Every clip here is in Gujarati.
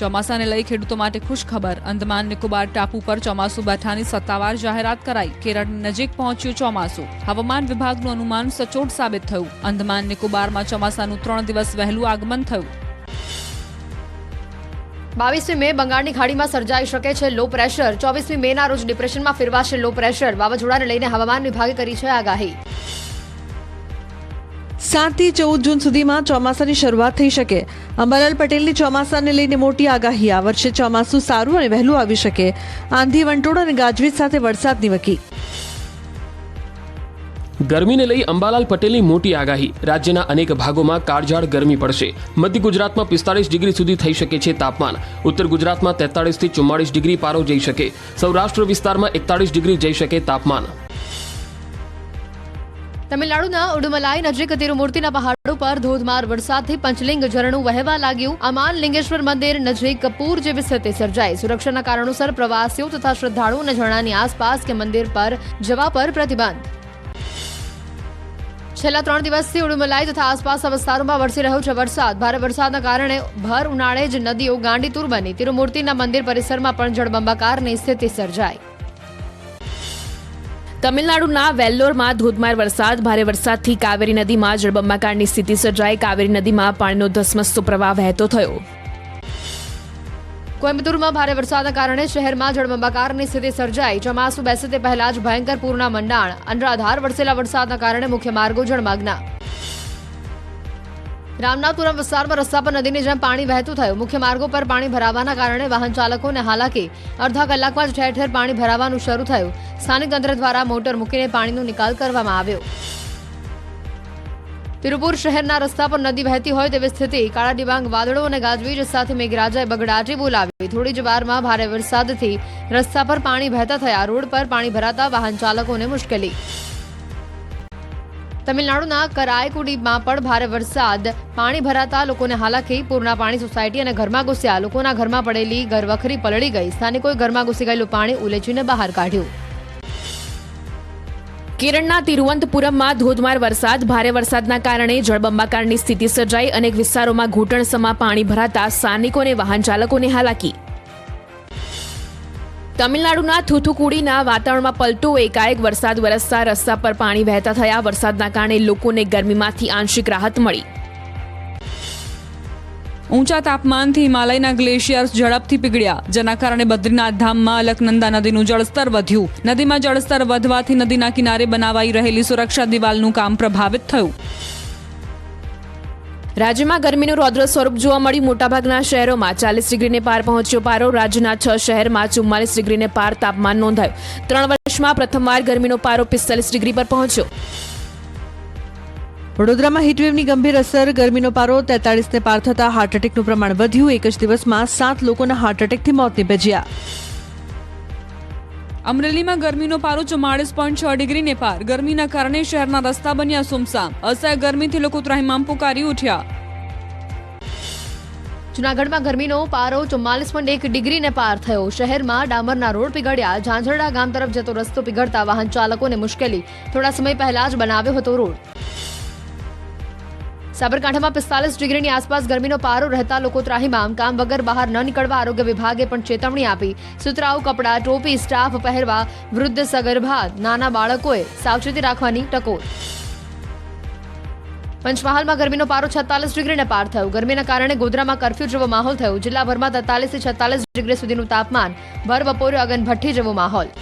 ચોમાસાને લઈ ખેડૂતો માટે ખુશ ખબર. અંદમાન નિકોબાર ટાપુ પર ચોમાસું બેઠાની સત્તાવાર જાહેરાત કરાઈ. કેરળની નજીક પહોંચ્યું ચોમાસું. હવામાન વિભાગનું અનુમાન સચોટ સાબિત થયું. અંદમાન નિકોબારમાં ચોમાસાનું 3 દિવસ વહેલું આગમન થયું. 22મી મે બંગાળની ખાડીમાં સર્જાઈ શકે છે લો પ્રેશર. 24મી મેના રોજ ડિપ્રેશનમાં ફેરવાશે લો પ્રેશર. વાવાઝોડાને લઈને હવામાન વિભાગે કરી છે આગાહી. 7 થી 14 જૂન સુધીમાં ચોમાસાની શરૂઆત થઈ શકે. અંબાલાલ પટેલની ચોમાસાને લઈને મોટી આગાહી. આ વર્ષે ચોમાસું સારું અને વહેલું આવી શકે. આંધી, વંટોળ અને ગાજવીજ સાથે વરસાદની વકી. ગરમીને લઈ અંબાલાલ પટેલની મોટી આગાહી. રાજ્યના અનેક ભાગોમાં કાળઝાળ ગરમી પડશે. મધ્ય ગુજરાતમાં 45 ડિગ્રી સુધી થઈ શકે છે તાપમાન. ઉત્તર ગુજરાતમાં 43 થી 44 ડિગ્રી પારો જઈ શકે. સૌરાષ્ટ્ર વિસ્તારમાં 41 ડિગ્રી જઈ શકે તાપમાન. તમિલનાડુના ઉડુમલાઈ નજીક તિરુમૂર્તિના પહાડો પર ધોધમાર વરસાદથી પંચલિંગ ઝરણું વહેવા લાગ્યું. અમાન લિંગેશ્વર મંદિર નજીક પૂર જેવી સ્થિતિ સર્જાઈ. સુરક્ષાના કારણોસર પ્રવાસીઓ તથા શ્રદ્ધાળુઓને ઝરણાની આસપાસ કે મંદિર પર જવા પર પ્રતિબંધ. છેલ્લા 3 દિવસથી ઉડુમલાઈ તથા આસપાસના વિસ્તારોમાં વરસી રહ્યો છે વરસાદ. ભારે વરસાદના કારણે ભર ઉનાળે જ નદીઓ ગાંડીતુર બની. તિરુમૂર્તિના મંદિર પરિસરમાં પણ જળબંબાકારની સ્થિતિ સર્જાઈ. તમિલનાડુના વેલ્લોરમાં ધોધમાર વરસાદ. ભારે વરસાદથી કાવેરી નદીમાં જળબંબાકારની સ્થિતિ સર્જાઈ. કાવેરી નદીમાં પાણીનો ધસમસતો પ્રવાહ વહેતો થયો. કોઇમ્બતુરમાં ભારે વરસાદના કારણે શહેરમાં જળબંબાકારની સ્થિતિ સર્જાઈ. ચોમાસું બેસે તે પહેલા જ ભયંકર પૂરના મંડાણ. અનરાધાર વરસેલા વરસાદના કારણે મુખ્ય માર્ગો જળમગ્ન. રામનાથપુરમ વિસ્તારમાં રસ્તા પર નદીની જેમ પાણી વહેતું થયું. મુખ્ય માર્ગો પર પાણી ભરાવાના કારણે વાહન ચાલકોને હાલાકી. અડધા કલાકમાં જ ઠેર ઠેર પાણી ભરાવાનું શરૂ થયું. સ્થાનિક તંત્ર દ્વારા મોટર મૂકીને પાણીનો નિકાલ કરવામાં આવ્યો. તિરુપુર શહેરના રસ્તા પર નદી વહેતી હોય તેવી સ્થિતિ. કાળા ડિબાંગ વાદળો અને ગાજવીજ સાથે મેઘરાજાએ બગડાટી બોલાવી. થોડી જ વારમાં ભારે વરસાદથી રસ્તા પર પાણી વહેતા થયા. રોડ પર પાણી ભરાતા વાહન ચાલકોને મુશ્કેલી. તમિલનાડુના કરાયકુડીમાં પણ ભારે વરસાદ. પાણી ભરાતા લોકોને હાલાકી. પૂરના પાણી સોસાયટી અને ઘરમાં ઘૂસ્યા. લોકોના ઘરમાં પડેલી ઘરવખરી પલળી ગઈ. સ્થાનિકોએ ઘરમાં ઘૂસી ગયેલું પાણી ઉલેચીને બહાર કાઢ્યું. કેરળના તિરુવનંતપુરમમાં ધોધમાર વરસાદ. ભારે વરસાદના કારણે જળબંબાકારની સ્થિતિ સર્જાઈ. અનેક વિસ્તારોમાં ઘૂંટણસમા પાણી ભરાતા સ્થાનિકોને વાહન ચાલકોને હાલાકી. તમિલનાડુના થુથુકુડીના વાતાવરણમાં પલટો. એકાએક વરસાદ વરસતા રસ્તા પર પાણી વહેતા થયા. વરસાદના કારણે લોકોને ગરમીમાંથી આંશિક રાહત મળી. ઊંચા તાપમાનથી હિમાલયના ગ્લેશિયર્સ ઝડપથી પીગળ્યા, જેના કારણે બદ્રીનાથ ધામમાં અલકનંદા નદીનું જળસ્તર વધ્યું. નદીમાં જળસ્તર વધવાથી નદીના કિનારે બનાવાઈ રહેલી સુરક્ષા દિવાલનું કામ પ્રભાવિત થયું. રાજ્યમાં ગરમીનું રૌદ્ર સ્વરૂપ જોવા મળ્યું. મોટાભાગના શહેરોમાં 40 ડિગ્રીને પાર પહોંચ્યો પારો. રાજ્યના 6 શહેરમાં 44 ડિગ્રીને પાર તાપમાન નોંધાયું. 3 વર્ષમાં પ્રથમવાર ગરમીનો પારો 45 ડિગ્રી પર પહોંચ્યો. વડોદરામાં હીટવેવની ગંભીર અસર. ગરમીનો પારો 43ને પાર થતાં હાર્ટ એટેકનું પ્રમાણ વધ્યું. એક જ દિવસમાં 7 લોકોના હાર્ટ એટેકથી મોત નીપજ્યા. અમરેલીમાં ગરમીનો પારો 44.6 ડિગ્રીને પાર. ગરમીના કારણે શહેરના રસ્તા બન્યા સુમસામ. અસહ્ય ગરમીથી લોકો ત્રાહિમામ પુકારી ઉઠ્યા. જૂનાગઢમાં ગરમીનો પારો 44.1 ડિગ્રીને પાર થયો. શહેરમાં ડામરના રોડ પીગળ્યા. ઝાંઝરડા ગામ તરફ જતો રસ્તો પીગળતા વાહન ચાલકોને મુશ્કેલી. થોડા સમય પહેલા જ બનાવ્યો હતો રોડ. સાબરકાંઠામાં 45 ડિગ્રીની આસપાસ ગરમીનો પારો રહેતા લોકો ત્રાહિમામ. કામ વગર બહાર ન નીકળવા આરોગ્ય વિભાગે પણ ચેતવણી આપી. સુતરાઉ કપડાં, ટોપી, સ્ટાફ પહેરવા. વૃદ્ધ, સગર્ભા, નાના બાળકોએ સાવચેતી રાખવાની ટકોર. પંચમહાલમાં ગરમીનો પારો 46 ડિગ્રીને પાર થયો. ગરમીના કારણે ગોધરામાં કરફ્યુ જેવો માહોલ થયો. જિલ્લાભરમાં 43 થી 46 ડિગ્રી સુધીનું તાપમાન. ભર બપોરે અગનભઠ્ઠી જેવો માહોલ.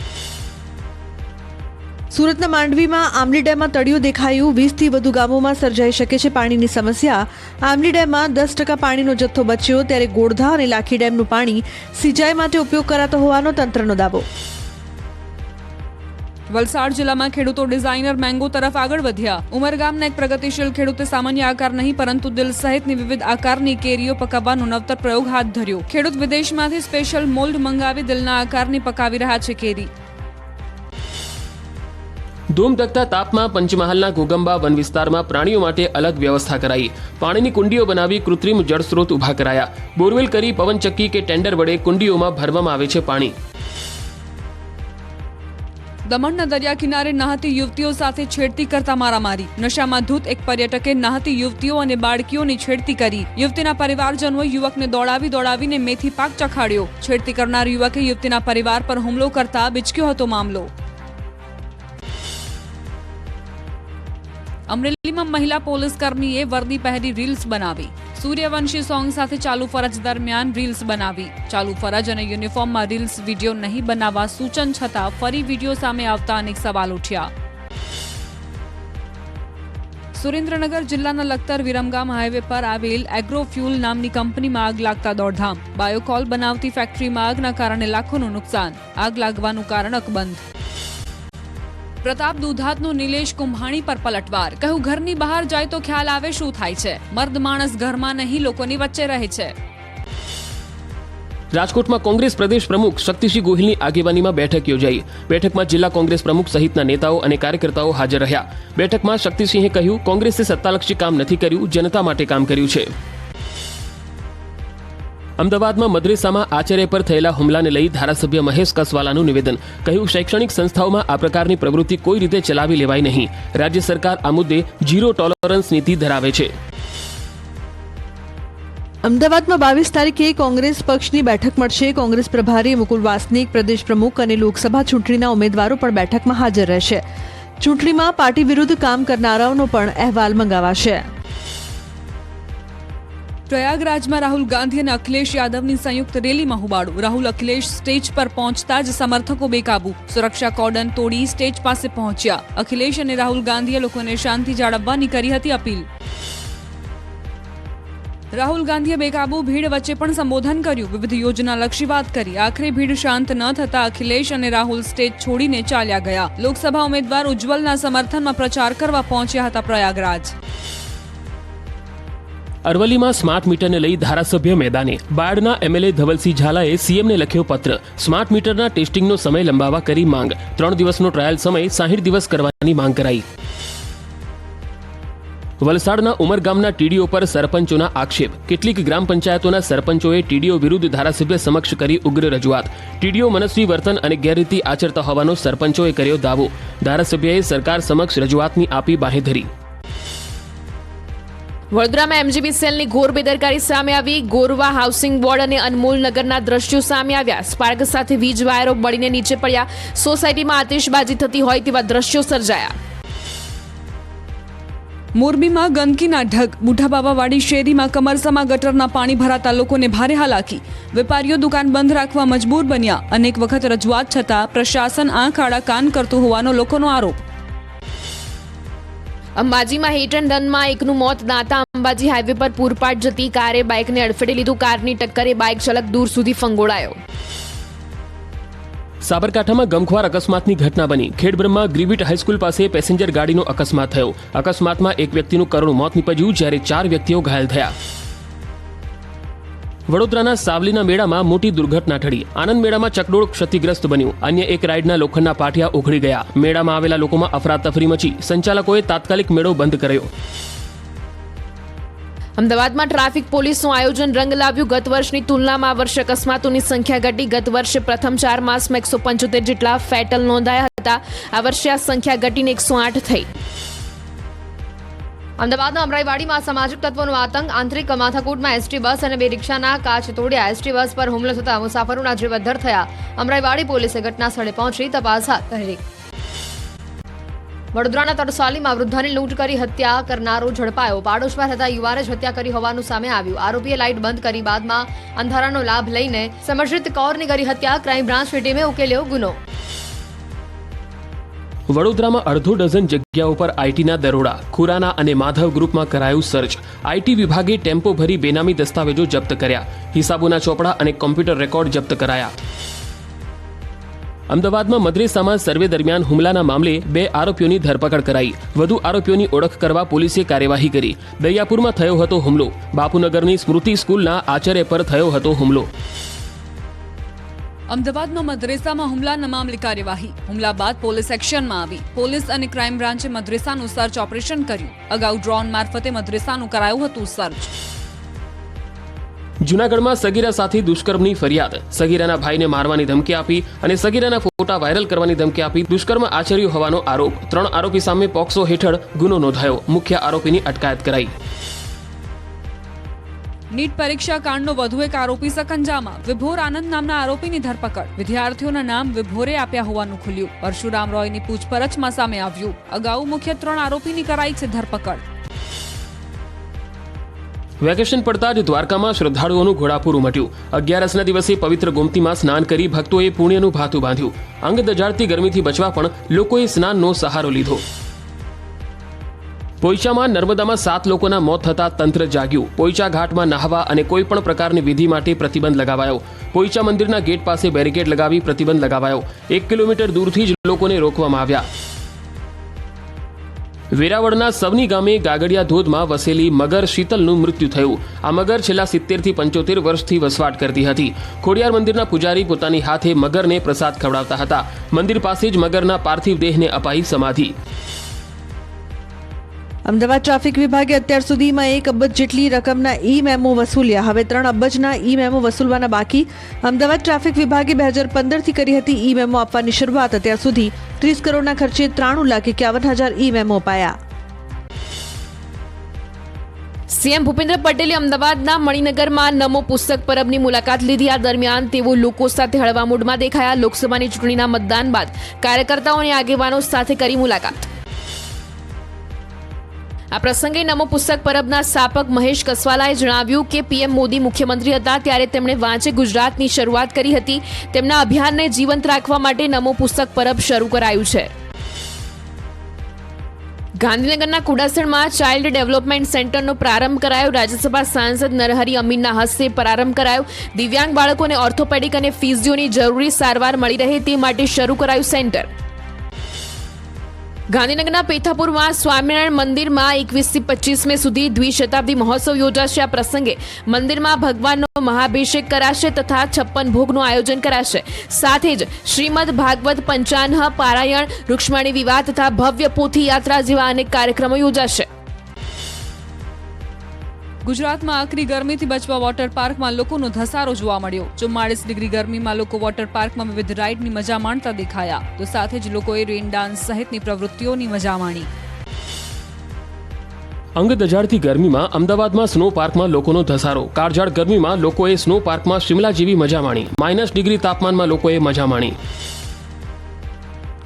સુરતના માંડવીમાં આમલી ડેમમાં તળિયું દેખાયું. 20 થી વધુ ગામોમાં સર્જાઈ શકે છે પાણીની સમસ્યા. આમલી ડેમમાં 10% પાણીનો જથ્થો બચ્યો, ત્યારે ગોળધા અને લાખી ડેમનું પાણી સિંચાઈ માટે ઉપયોગ કરાતો હોવાનો તંત્રનો દાવો. વલસાડ જિલ્લામાં ખેડૂતો ડિઝાઇનર મેંગો તરફ આગળ વધ્યા. ઉમરગામના એક પ્રગતિશીલ ખેડૂતે સામાન્ય આકાર નહીં પરંતુ દિલ સહિતની વિવિધ આકારની કેરીઓ પકાવવાનો નવતર પ્રયોગ હાથ ધર્યો. ખેડૂત વિદેશમાંથી સ્પેશિયલ મોલ્ડ મંગાવી દિલના આકારની પકાવી રહ્યા છે કેરી. ધૂમધકતા તાપમાં પંચમહાલના ઘોગંબા વન વિસ્તારમાં પ્રાણીઓ માટે અલગ વ્યવસ્થા કરાઈ. પાણીની કુંડીઓ બનાવી કૃત્રિમ જળસ્ત્રોત ઉભા કરાયા. બોરવેલ કરી પવનચક્કી કે ટેન્ડર વડે કુંડીઓમાં ભરવામાં આવે છે પાણી. દમણના દરિયા કિનારે નહાતી યુવતીઓ સાથે છેડતી કરતા મારામારી. નશામાં ધૂત એક પર્યટકે નહાતી યુવતીઓ અને બાળકીઓની છેડતી કરી. યુવતીના પરિવારજનોએ યુવકને દોડાવીને મેથી પાક ચખાડ્યો. છેડતી કરનાર યુવકે યુવતીના પરિવાર પર હુમલો કરતા બીચક્યો હતો મામલો. અમરેલીમાં મહિલા પોલીસ કર્મીએ વર્દી પહેરી રીલ્સ બનાવી. સૂર્યવંશી સોંગ સાથે ચાલુ ફરજ દરમિયાન રીલ્સ બનાવી. ચાલુ ફરજ અને યુનિફોર્મમાં રીલ્સ વિડીયો નહીં બનાવવા સૂચન છતાં ફરી વિડીયો સામે આવતા અનેક સવાલ ઉઠ્યા. સુરેન્દ્રનગર જિલ્લાના લખતર વિરમગામ હાઈવે પર આવેલ એગ્રોફ્યુલ નામની કંપનીમાં આગ લાગતા દોડધામ. બાયોકોલ બનાવતી ફેક્ટરીમાં આગના કારણે લાખોનું નુકસાન. આગ લાગવાનું કારણ અકબંધ. પ્રતાપ દુધાતનું નિલેશ કુંભાણી પર પલટવાર. કહ્યું, ઘરની બહાર જાય તો ખ્યાલ આવે શું થાય છે. મર્દ માણસ ઘરમાં નહીં લોકોની વચ્ચે રહે છે. રાજકોટમાં કોંગ્રેસ પ્રદેશ પ્રમુખ શક્તિસિંહ ગોહિલની આગેવાનીમાં બેઠક યોજાઈ. બેઠકમાં જિલ્લા કોંગ્રેસ પ્રમુખ સહિતના નેતાઓ અને કાર્યકર્તાઓ હાજર રહ્યા. બેઠકમાં શક્તિસિંહે કહ્યું, કોંગ્રેસે સત્તાલક્ષી કામ નથી કર્યું, જનતા માટે કામ કર્યું છે. અમદાવાદમાં મદ્રેસામાં આચાર્ય પર થયેલા હુમલાને લઈ ધારાસભ્ય મહેશ કસવાલાનું નિવેદન. કહ્યું, શૈક્ષણિક સંસ્થાઓમાં આ પ્રકારની પ્રવૃત્તિ કોઈ રીતે ચલાવી લેવાય નહીં. રાજ્ય સરકાર આ મુદ્દે ઝીરો ટોલરન્સ નીતિ ધરાવે છે. અમદાવાદમાં 22 તારીખે કોંગ્રેસ પક્ષની બેઠક મળશે. કોંગ્રેસ પ્રભારી મુકુલ વાસનિક, પ્રદેશ પ્રમુખ અને લોકસભા ચૂંટણીના ઉમેદવારો પણ બેઠકમાં હાજર રહેશે. ચૂંટણીમાં પાર્ટી વિરુદ્ધ કામ કરનારાઓનો પણ અહેવાલ મંગાવાશે. પ્રયાગરાજમાં રાહુલ ગાંધી અને અખિલેશ યાદવની સંયુક્ત રેલીમાં હોબાળો. રાહુલ અખિલેશ સ્ટેજ પર પહોંચતા જ સમર્થકો બેકાબુ. સુરક્ષા કોર્ડન તોડી સ્ટેજ પાસે પહોંચ્યા. અખિલેશ અને રાહુલ ગાંધીએ લોકોને શાંતિ જાળવવાની કરી હતી અપીલ. રાહુલ ગાંધીએ બેકાબુ ભીડ વચ્ચે પણ સંબોધન કર્યું. વિવિધ યોજનાલક્ષી વાત કરી. આખરે ભીડ શાંત ન થતા અખિલેશ અને રાહુલ સ્ટેજ છોડીને ચાલ્યા ગયા. લોકસભા ઉમેદવાર ઉજ્જવલના સમર્થનમાં પ્રચાર કરવા પહોંચ્યા હતા પ્રયાગરાજ. અરવલ્લીમાં સ્માર્ટ મીટરને લઈ ધારાસભ્ય મેદાને. બાયડના એમએલએ ધવલસિંહ ઝાલાએ સીએમને લખ્યો પત્ર. સ્માર્ટ મીટરના ટેસ્ટિંગનો સમય લંબાવવા કરી માંગ. 3 દિવસનો ટ્રાયલ સમય 60 દિવસ કરવાની માંગ કરાઈ. વલસાડના ઉમરગામના ટીડીઓ પર સરપંચોના આક્ષેપ. કેટલીક ગ્રામ પંચાયતોના સરપંચોએ ટીડીઓ વિરુદ્ધ ધારાસભ્ય સમક્ષ કરી ઉગ્ર રજૂઆત. ટીડીઓ મનસ્વી વર્તન અને ગેરરીતિ આચરતા હોવાનો સરપંચોએ કર્યો દાવો. ધારાસભ્યએ સરકાર સમક્ષ રજૂઆતની આપી બાંહેધરી. વડોદરામાં એમજીબી સેલની ઘોર બેદરકારી સામે આવી. ગોરવા હાઉસિંગ બોર્ડ અને અનમોલ નગરના દ્રશ્યો સામે આવ્યા. સ્પાર્ક સાથે વીજ વાયરો બળીને નીચે પડ્યા. સોસાયટીમાં આતિશબાજી થતી હોય તેવા દ્રશ્યો સર્જાયા. મોરબીમાં ગંદકીના ઢગ. બુઢાબાવાવાડી શેરીમાં કમરસામાં ગટરના પાણી ભરાતા લોકોને ભારે હાલાકી. વેપારીઓ દુકાન બંધ રાખવા મજબૂર બન્યા. અનેક વખત રજૂઆત છતાં પ્રશાસન આંખ આડા કાન કરતું હોવાનો લોકોનો આરોપ. અંબાજીમાં હિટ એન્ડ રનમાં એકનું મોત. દાંતા અંબાજી હાઈવે પર પૂરપાટ જતી કારે બાઇકને અડફેટે લીધું. કારની ટક્કરે બાઇક ચાલક દૂર સુધી ફંગોળાયો. સાબરકાંઠામાં ગમખ્વાર અકસ્માતની ઘટના બની. ખેડબ્રહ્મા ગ્રીવિટ હાઈસ્કૂલ પાસે પેસેન્જર ગાડીનો અકસ્માત થયો. અકસ્માતમાં એક વ્યક્તિનું કરુણ મોત નીપજ્યું, જ્યારે 4 વ્યક્તિઓ ઘાયલ થયા. વડોદરાના સાવલીના મેળામાં મોટી દુર્ઘટના ટળી. આનંદ મેળામાં ચકડોળ ક્ષતિગ્રસ્ત બન્યું. અન્ય એક રાઇડના લોખંડના પાટિયા ઉખડી ગયા. મેળામાં આવેલા લોકોમાં અફરાતફરી મચી. સંચાલકોએ તાત્કાલિક મેળો બંધ કર્યો. અમદાવાદમાં ટ્રાફિક પોલીસનું આયોજન રંગ લાવ્યું. ગત વર્ષની તુલનામાં આ વર્ષે અકસ્માતોની સંખ્યા ઘટી. ગત વર્ષે પ્રથમ 4 માસમાં 175 જેટલા ફેટલ નોંધાયા હતા. આ વર્ષે આ સંખ્યા ઘટીને 108 થઈ. અમદાવાદના અમરાઈવાડીમાં સામાજિક તત્વોનો આતંક. આંતરિક માથાકૂટમાં એસટી બસ અને 2 રિક્ષાના કાચ તોડ્યા. એસટી બસ પર હુમલો થતા મુસાફરોના જીવ અદ્ધર થયા. અમરાઈવાડી પોલીસે ઘટના સ્થળે પહોંચી તપાસ હાથ ધરી. વડોદરાના તરસાલીમાં વૃદ્ધાની લૂંટ કરી હત્યા કરનારો ઝડપાયો. પાડોશમાં રહેતા યુવાને જ હત્યા કરી હોવાનું સામે આવ્યું. આરોપીએ લાઇટ બંધ કરી બાદમાં અંધારાનો લાભ લઈને સમરજીત કૌરની કરી હત્યા. ક્રાઇમ બ્રાન્ચની ટીમે ઉકેલ્યો ગુનો. વડોદરામાં અડધો ડઝન જગ્યાઓ પર આઈટીના દરોડા. ખુરાના અને માધવ ગ્રુપમાં કરાયું સર્ચ. આઈટી વિભાગે ટેમ્પો ભરી બેનામી દસ્તાવેજો જપ્ત કર્યા. હિસાબોના ચોપડા અને કોમ્પ્યુટર રેકોર્ડ જપ્ત કરાયા. અમદાવાદમાં મદ્રેસામાં સર્વે દરમિયાન હુમલાના મામલે 2 આરોપીઓની ધરપકડ કરાઈ. વધુ આરોપીઓની ઓળખ કરવા પોલીસે કાર્યવાહી કરી. દરિયાપુરમાં થયો હતો હુમલો. બાપુનગરની સ્મૃતિ સ્કૂલના આચાર્ય પર થયો હતો હુમલો. અમદાવાદમાં મદ્રેસામાં હુમલાના મામલે કાર્યવાહી. હુમલા બાદ પોલીસ એક્શનમાં આવી. પોલીસ અને ક્રાઇમ બ્રાન્ચે મદ્રેસાનું સર્ચ ઓપરેશન કર્યું. અગાઉ ડ્રોન મારફતે મદ્રેસાનું કરાયું હતું સર્ચ. જૂનાગઢમાં સગીરા સાથે દુષ્કર્મની ફરિયાદ. સગીરાના ભાઈને મારવાની ધમકી આપી અને સગીરાના ફોટા વાયરલ કરવાની ધમકી આપી દુષ્કર્મ આચર્યું હોવાનો આરોપ. 3 આરોપી સામે પોક્સો હેઠળ ગુનો નોંધાયો. મુખ્ય આરોપીની અટકાયત કરાઈ. નીટ પરીક્ષા કાંડનો વધુ એક આરોપી સકંજામાં. વિભોર આનંદ નામના આરોપીની ધરપકડ. વિદ્યાર્થીઓના નામ વિભોરે આપ્યા હોવાનું ખુલ્યું. પરશુરામ રોયની પૂછપરછમાં સામે આવ્યું. અગાઉ મુખ્ય 3 આરોપીની કરાઈ છે ધરપકડ. વેકેશન પડતા જ દ્વારકામાં શ્રદ્ધાળુઓનું ઘોડાપૂર ઉમટ્યું. 11ના દિવસે પવિત્ર ગોમતીમાં સ્નાન કરી ભક્તોએ પુણ્યનું ભાથું બાંધ્યું. અંગ દજાડતી ગરમીથી બચવા પણ લોકોએ સ્નાનનો સહારો લીધો. પોઈચામાં નર્મદામાં 7 લોકોના મોત થતા તંત્ર જાગ્યું. પોઈચા ઘાટમાં નહાવા અને કોઈ પણ પ્રકારની વિધિ માટે પ્રતિબંધ લગાવાયો. પોઈચા મંદિરના ગેટ પાસે બેરિકેડ લગાવી પ્રતિબંધ લગાવાયો. 1 કિલોમીટર દૂરથી જ લોકોને રોકવામાં આવ્યા. વેરાવળના સવની ગામે ગાગડિયા ધોધમાં વસેલી મગર શીતલનું મૃત્યુ થયું. આ મગર છેલ્લા 70 થી 75 વર્ષથી વસવાટ કરતી હતી. ખોડિયાર મંદિરના પૂજારી પોતાની હાથે મગરને પ્રસાદ ખવડાવતા હતા. મંદિર પાસે જ મગરના પાર્થિવ દેહને અપાઈ સમાધિ. અમદાવાદ ટ્રાફિક વિભાગે અત્યાર સુધીમાં 1 અબજ જેટલી રકમના ઈ મેમો વસૂલ્યા. હવે 3 અબજના ઈ મેમો વસૂલવાના બાકી. અમદાવાદ ટ્રાફિક વિભાગે 2015થી કરી હતી ઈ મેમો આપવાની શરૂઆત. અત્યાર સુધી 30 કરોડના ખર્ચે 93,51,000 ઈ મેમો અપાયા. સીએમ ભૂપેન્દ્ર પટેલે અમદાવાદના મણિનગરમાં નમો પુસ્તક પરબની મુલાકાત લીધી. આ દરમિયાન તેઓ લોકો સાથે હળવા મૂડમાં દેખાયા. લોકસભાની ચૂંટણીના મતદાન બાદ કાર્યકર્તાઓ અને આગેવાનો સાથે કરી મુલાકાત. આ પ્રસંગે નમો પુસ્તક પરબના સ્થાપક મહેશ કસવાલાએ જણાવ્યું કે પીએમ મોદી મુખ્યમંત્રી હતા ત્યારે તેમણે વાંચે ગુજરાતની શરૂઆત કરી હતી. તેમના અભિયાનને જીવંત રાખવા માટે નમો પુસ્તક પરબ શરૂ કરાયું છે. ગાંધીનગરના કુડાસણમાં ચાઇલ્ડ ડેવલપમેન્ટ સેન્ટરનો પ્રારંભ કરાયો. રાજ્યસભા સાંસદ નરહરી અમીનના હસ્તે પ્રારંભ કરાયો. દિવ્યાંગ બાળકોને ઓર્થોપેડિક અને ફિઝિયોની જરૂરી સારવાર મળી રહે તે માટે શરૂ કરાયું સેન્ટર. ગાંધીનગરના પેથાપુરમાં સ્વામિનારાયણ મંદિરમાં 21 થી 25 મે સુધી દ્વિશતાબ્દી મહોત્સવ યોજાશે. આ પ્રસંગે મંદિરમાં ભગવાનનો મહાભિષેક કરાશે તથા 56 ભોગનું આયોજન કરાશે. સાથે જ શ્રીમદ ભાગવત પંચાન્હ પારાયણ, રૂક્ષ્મણી વિવાહ તથા ભવ્ય પોથી યાત્રા જેવા અનેક કાર્યક્રમો યોજાશે. ગુજરાતમાં આકરી ગરમીથી બચવા વોટર પાર્કમાં લોકોનો ધસારો જોવા મળ્યો. 44 ડિગ્રી ગરમીમાં લોકો વોટર પાર્કમાં વિવિધ રાઇડની મજા માણતા દેખાયા. તો સાથે જ લોકોએ રેન ડાન્સ સહિતની પ્રવૃત્તિઓની મજા માણી. અંગ દજાડતી ગરમીમાં અમદાવાદમાં સ્નો પાર્કમાં લોકોનો ધસારો. કાળઝાળ ગરમીમાં લોકોએ સ્નો પાર્કમાં શિમલા જેવી મજા માણી. -ડિગ્રી તાપમાનમાં લોકોએ મજા માણી.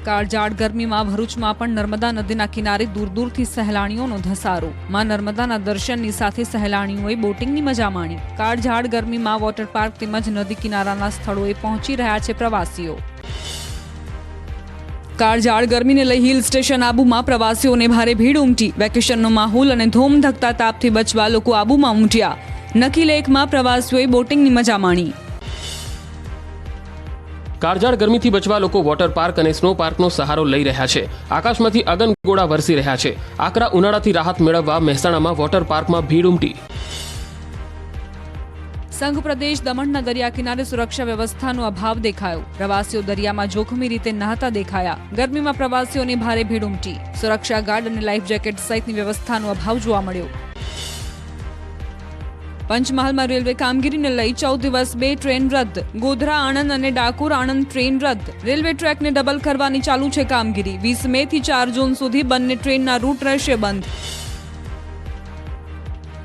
કાળઝાળ ગરમીમાં ભરૂચમાં પણ નર્મદા નદીના કિનારે દૂર દૂરથી સહેલાણીઓનો ધસારો. માં નર્મદાના દર્શનની સાથે સહેલાણીઓએ બોટિંગની મજા માણી. કાળઝાળ ગરમીમાં વોટર પાર્ક તેમજ નદી કિનારાના સ્થળોએ પહોંચી રહ્યા છે પ્રવાસીઓ. કાળઝાળ ગરમીને લઈ હિલ સ્ટેશન આબુમાં પ્રવાસીઓને ભારે ભીડ ઉમટી. વેકેશનનો માહોલ અને ધોમધકતા તાપથી બચવા લોકો આબુમાં ઉમટ્યા. નકી લેકમાં પ્રવાસીઓએ બોટિંગની મજા માણી. કાળઝાળ ગરમીથી બચવા લોકો વોટર પાર્ક અને સ્નો પાર્કનો સહારો લઈ રહ્યા છે. આકાશમાંથી અગનગોળા વરસી રહ્યા છે. આકરા ઉનાળાથી રાહત મેળવવા મહેસાણામાં વોટર પાર્કમાં ભીડ ઉમટી. સંઘ પ્રદેશ દમણના દરિયા કિનારે સુરક્ષા વ્યવસ્થાનો અભાવ દેખાયો. પ્રવાસીઓ દરિયામાં જોખમી રીતે નહાતા દેખાયા. ગરમીમાં પ્રવાસીઓની ભારે ભીડ ઉમટી. સુરક્ષા ગાર્ડ અને લાઈફ જેકેટ સહિતની વ્યવસ્થાનો અભાવ જોવા મળ્યો. પંચમહાલમાં રેલવે કામગીરીને લઈ 14 દિવસ 2 ટ્રેન રદ. ગોધરા આણંદ અને ડાકોર આણંદ ટ્રેન રદ. રેલવે ટ્રેકને ડબલ કરવાની ચાલુ છે કામગીરી. 20 મે થી 4 જૂન સુધી બંને ટ્રેનના રૂટ રહેશે બંધ.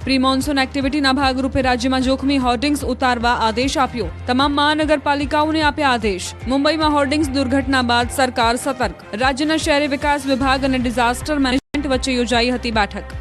પ્રી મોન્સૂન એક્ટિવિટીના ભાગરૂપે રાજ્યમાં જોખમી હોર્ડિંગ્સ ઉતારવા આદેશ આપ્યો. તમામ મહાનગરપાલિકાઓને આપ્યા આદેશ. મુંબઈમાં હોર્ડિંગ્સ દુર્ઘટના બાદ સરકાર સતર્ક. રાજ્યના શહેરી વિકાસ વિભાગ અને ડિઝાસ્ટર મેનેજમેન્ટ વચ્ચે યોજાઈ હતી બેઠક.